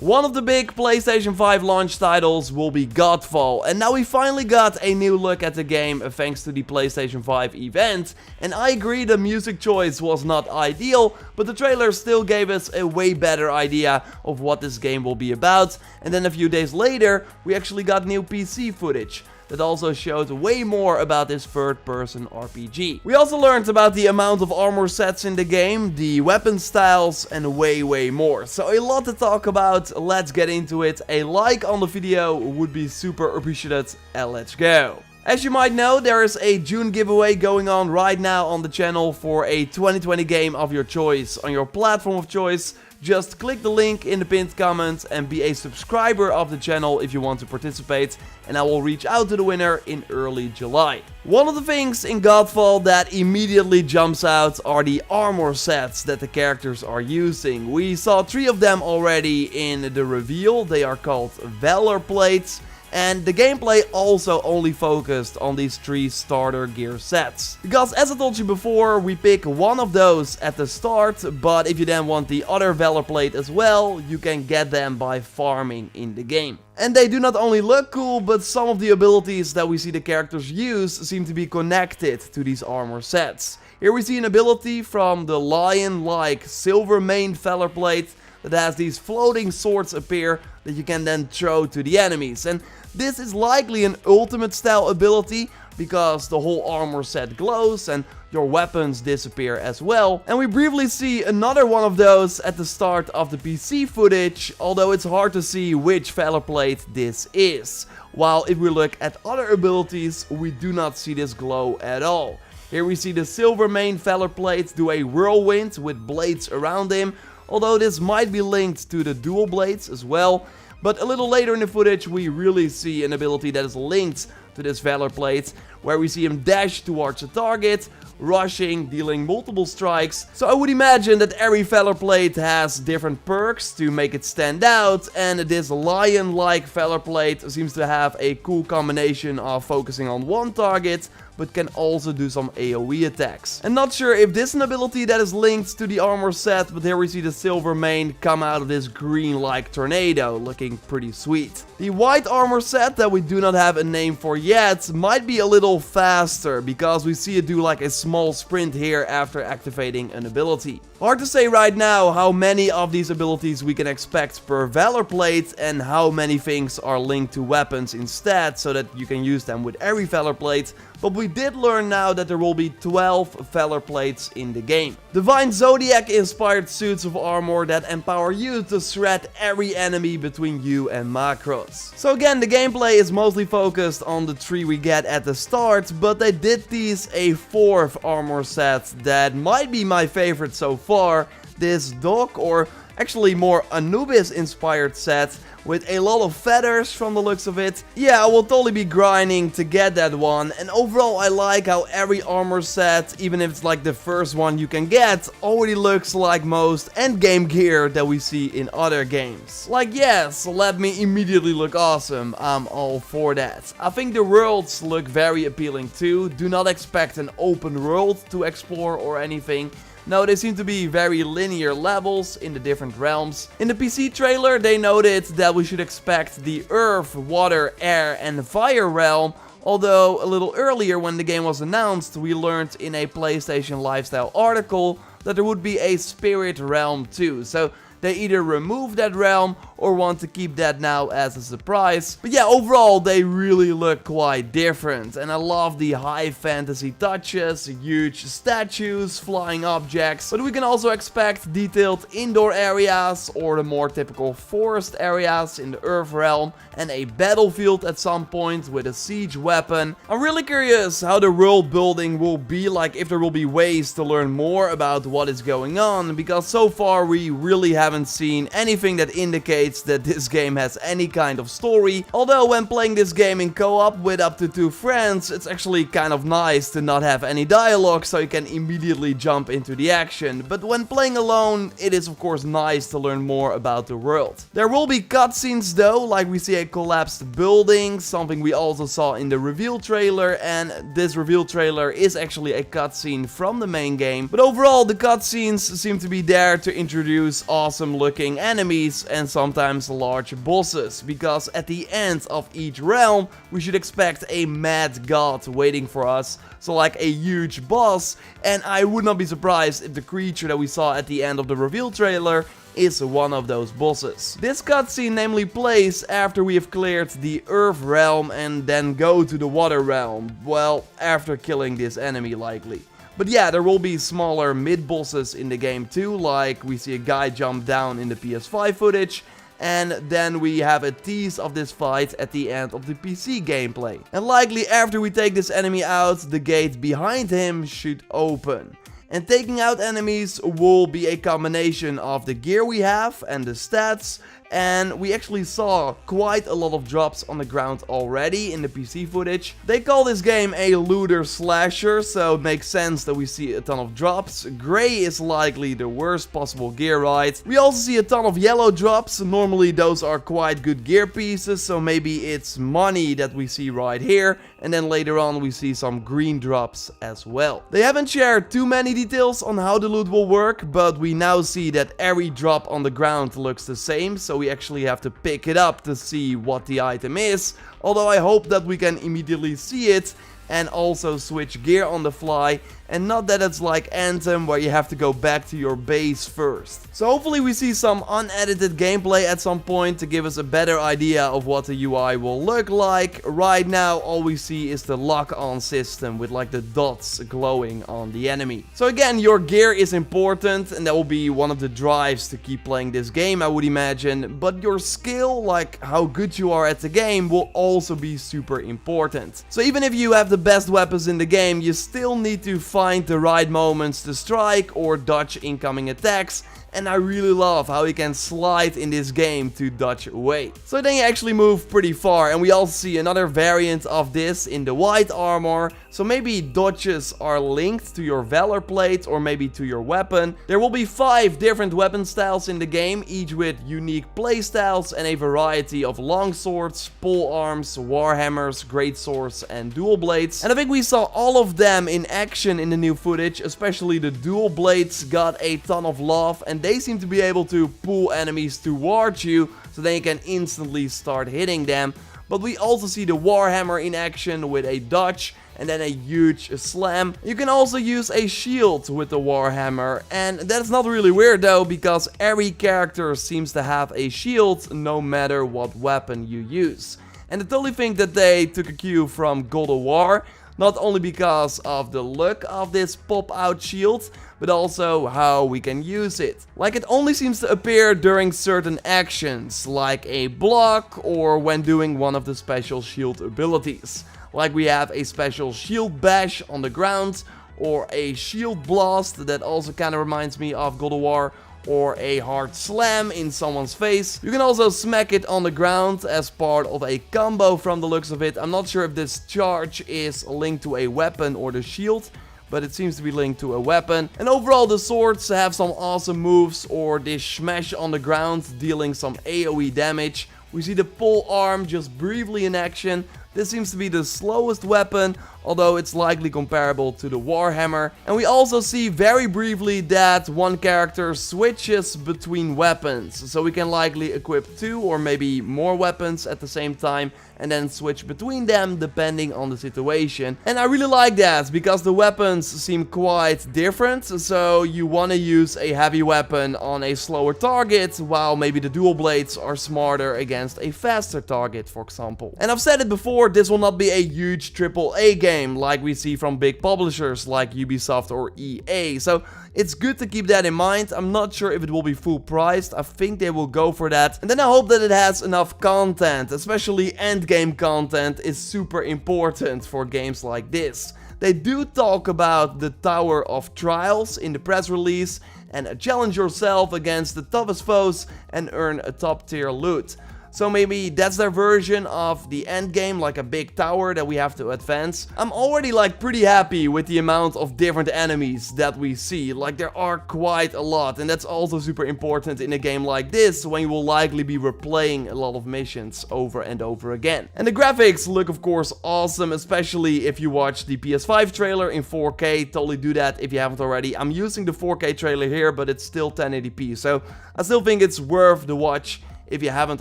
One of the big PlayStation 5 launch titles will be Godfall, and now we finally got a new look at the game thanks to the PlayStation 5 event. And I agree the music choice was not ideal, but the trailer still gave us a way better idea of what this game will be about. And then a few days later, we actually got new PC footage that also showed way more about this third-person RPG. We also learned about the amount of armor sets in the game, the weapon styles, and way more. So a lot to talk about, let's get into it. A like on the video would be super appreciated, and let's go. As you might know, there is a June giveaway going on right now on the channel for a 2020 game of your choice on your platform of choice. Just click the link in the pinned comment and be a subscriber of the channel if you want to participate, and I will reach out to the winner in early July. One of the things in Godfall that immediately jumps out are the armor sets that the characters are using. We saw 3 of them already in the reveal. They are called Valor Plates. And the gameplay also only focused on these 3 starter gear sets. Because as I told you before, we pick one of those at the start, but if you then want the other Valor Plate as well, you can get them by farming in the game. And they do not only look cool, but some of the abilities that we see the characters use seem to be connected to these armor sets. Here we see an ability from the lion-like silver main Valor Plate that has these floating swords appear that you can then throw to the enemies. And this is likely an ultimate style ability because the whole armor set glows and your weapons disappear as well. And we briefly see another one of those at the start of the PC footage, although it's hard to see which Valor Plate this is. While if we look at other abilities, we do not see this glow at all. Here we see the silver main Valor Plate do a whirlwind with blades around him, although this might be linked to the dual blades as well. But a little later in the footage we really see an ability that is linked to this Valor Plate, where we see him dash towards a target, rushing, dealing multiple strikes. So I would imagine that every Valor Plate has different perks to make it stand out, and this lion-like Valor Plate seems to have a cool combination of focusing on one target, but can also do some AoE attacks. And not sure if this is an ability that is linked to the armor set, but here we see the silver main come out of this green-like tornado, looking pretty sweet. The white armor set that we do not have a name for yet might be a little faster, because we see it do like a small sprint here after activating an ability. Hard to say right now how many of these abilities we can expect per Valor Plate and how many things are linked to weapons instead, so that you can use them with every Valor Plate. But we did learn now that there will be 12 Valor Plates in the game. Divine Zodiac inspired suits of armor that empower you to shred every enemy between you and Macros. So again, the gameplay is mostly focused on the 3 we get at the start, but they did tease a 4th armor set that might be my favorite so far. This dog, or actually more Anubis inspired set with a lot of feathers from the looks of it. Yeah, I will totally be grinding to get that one, and overall I like how every armor set, even if it's like the first one you can get, already looks like most endgame gear that we see in other games. Like, yes, let me immediately look awesome, I'm all for that. I think the worlds look very appealing too. Do not expect an open world to explore or anything. No, they seem to be very linear levels in the different realms. In the PC trailer, they noted that we should expect the Earth, Water, Air and Fire realm. Although, a little earlier when the game was announced, we learned in a PlayStation Lifestyle article that there would be a Spirit realm too. So they either remove that realm or want to keep that now as a surprise. But yeah, overall they really look quite different, and I love the high fantasy touches, huge statues, flying objects, but we can also expect detailed indoor areas or the more typical forest areas in the Earth realm, and a battlefield at some point with a siege weapon. I'm really curious how the world building will be like, if there will be ways to learn more about what is going on, because so far we really haven't seen anything that indicates that this game has any kind of story. Although when playing this game in co-op with up to 2 friends, it's actually kind of nice to not have any dialogue, so you can immediately jump into the action. But when playing alone, it is of course nice to learn more about the world. There will be cutscenes though, like we see a collapsed building, something we also saw in the reveal trailer, and this reveal trailer is actually a cutscene from the main game. But overall, the cutscenes seem to be there to introduce awesome looking enemies and sometimes sometimes large bosses, because at the end of each realm we should expect a mad god waiting for us, so like a huge boss, and I would not be surprised if the creature that we saw at the end of the reveal trailer is one of those bosses. This cutscene namely plays after we have cleared the Earth realm and then go to the Water realm, well, after killing this enemy likely. But yeah, there will be smaller mid-bosses in the game too, like we see a guy jump down in the PS5 footage, and then we have a tease of this fight at the end of the PC gameplay. And likely after we take this enemy out, the gate behind him should open. And taking out enemies will be a combination of the gear we have and the stats, and we actually saw quite a lot of drops on the ground already in the PC footage. They call this game a looter slasher, so it makes sense that we see a ton of drops. Gray is likely the worst possible gear, right? We also see a ton of yellow drops. Normally those are quite good gear pieces, so maybe it's money that we see right here, and then later on we see some green drops as well. They haven't shared too many details on how the loot will work, but we now see that every drop on the ground looks the same, so we actually have to pick it up to see what the item is, although I hope that we can immediately see it and also switch gear on the fly, and not that it's like Anthem where you have to go back to your base first. So hopefully we see some unedited gameplay at some point to give us a better idea of what the UI will look like. Right now all we see is the lock-on system with like the dots glowing on the enemy. So again, your gear is important, and that will be one of the drives to keep playing this game, I would imagine, but your skill, like how good you are at the game, will also be super important. So even if you have the best weapons in the game, you still need to find the right moments to strike or dodge incoming attacks, and I really love how you can slide in this game to dodge away. So then you actually move pretty far, and we also see another variant of this in the white armor, so maybe dodges are linked to your Valor plate or maybe to your weapon. There will be 5 different weapon styles in the game, each with unique playstyles and a variety of longswords, pole arms, warhammers, greatswords and dual blades. And I think we saw all of them in action in the new footage, especially the dual blades got a ton of love, and they seem to be able to pull enemies towards you, so then you can instantly start hitting them. But we also see the warhammer in action with a dodge and then a huge slam. You can also use a shield with the warhammer, and that's not really weird though, because every character seems to have a shield no matter what weapon you use. And I totally think that they took a cue from God of War, not only because of the look of this pop-out shield, but also how we can use it. Like, it only seems to appear during certain actions, like a block or when doing one of the special shield abilities. Like we have a special shield bash on the ground, or a shield blast that also kind of reminds me of God of War, or a hard slam in someone's face. You can also smack it on the ground as part of a combo from the looks of it. I'm not sure if this charge is linked to a weapon or the shield, but it seems to be linked to a weapon. And overall the swords have some awesome moves, or this smash on the ground dealing some AoE damage. We see the pole arm just briefly in action. This seems to be the slowest weapon, although it's likely comparable to the warhammer. And we also see very briefly that one character switches between weapons, so we can likely equip 2 or maybe more weapons at the same time and then switch between them depending on the situation. And I really like that, because the weapons seem quite different, so you want to use a heavy weapon on a slower target, while maybe the dual blades are smarter against a faster target, for example. And I've said it before, this will not be a huge AAA game like we see from big publishers like Ubisoft or EA, so it's good to keep that in mind. I'm not sure if it will be full priced. I think they will go for that. And then I hope that it has enough content, especially endgame content is super important for games like this. They do talk about the Tower of Trials in the press release, and challenge yourself against the toughest foes and earn a top tier loot. So maybe that's their version of the end game, like a big tower that we have to advance. I'm already like pretty happy with the amount of different enemies that we see. Like, there are quite a lot, and that's also super important in a game like this, when you will likely be replaying a lot of missions over and over again. And the graphics look of course awesome, especially if you watch the PS5 trailer in 4K. Totally do that if you haven't already. I'm using the 4K trailer here, but it's still 1080p, so I still think it's worth the watch if you haven't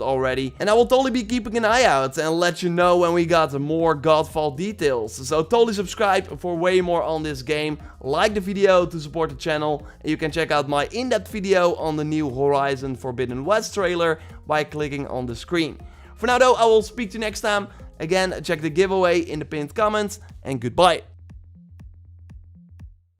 already. And I will totally be keeping an eye out and let you know when we got more Godfall details. So totally subscribe for way more on this game. Like the video to support the channel. And you can check out my in-depth video on the new Horizon Forbidden West trailer by clicking on the screen. For now though, I will speak to you next time. Again, check the giveaway in the pinned comments, and goodbye.